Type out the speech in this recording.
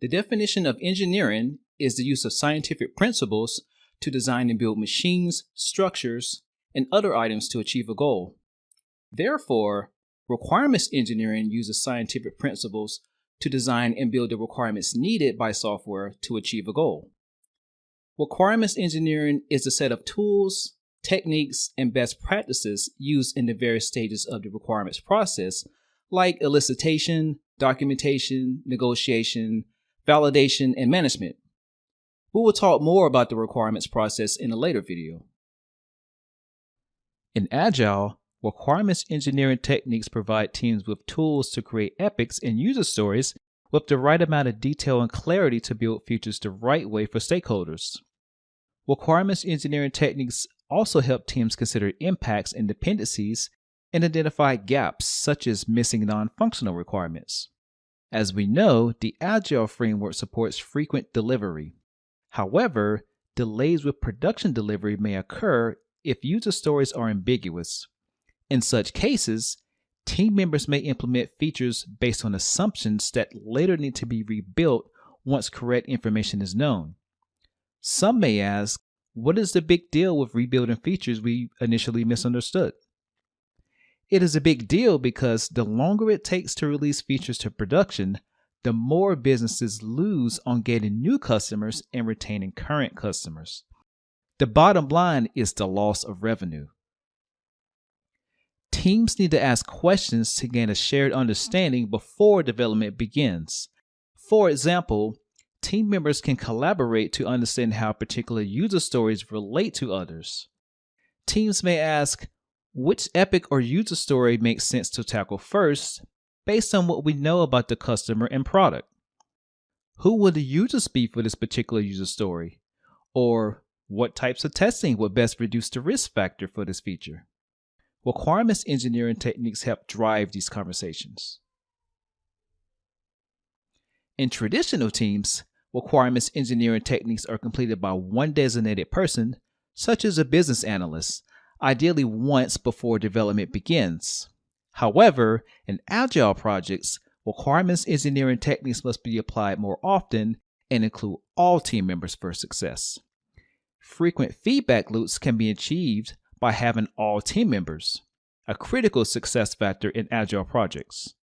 The definition of engineering is the use of scientific principles to design and build machines, structures, and other items to achieve a goal. Therefore, requirements engineering uses scientific principles to design and build the requirements needed by software to achieve a goal. Requirements engineering is a set of tools, techniques, and best practices used in the various stages of the requirements process, like elicitation, documentation, negotiation, validation, and management. We will talk more about the requirements process in a later video. In Agile, requirements engineering techniques provide teams with tools to create epics and user stories with the right amount of detail and clarity to build features the right way for stakeholders. Requirements engineering techniques also help teams consider impacts and dependencies and identify gaps such as missing non-functional requirements. As we know, the Agile framework supports frequent delivery. However, delays with production delivery may occur if user stories are ambiguous. In such cases, team members may implement features based on assumptions that later need to be rebuilt once correct information is known. Some may ask, what is the big deal with rebuilding features we initially misunderstood? It is a big deal because the longer it takes to release features to production, the more businesses lose on getting new customers and retaining current customers. The bottom line is the loss of revenue. Teams need to ask questions to gain a shared understanding before development begins. For example, team members can collaborate to understand how particular user stories relate to others. Teams may ask, which epic or user story makes sense to tackle first based on what we know about the customer and product? Who would the users be for this particular user story? Or what types of testing would best reduce the risk factor for this feature? Requirements engineering techniques help drive these conversations. In traditional teams, requirements engineering techniques are completed by one designated person, such as a business analyst, ideally once before development begins. However, in Agile projects, requirements engineering techniques must be applied more often and include all team members for success. Frequent feedback loops can be achieved by having all team members, a critical success factor in Agile projects.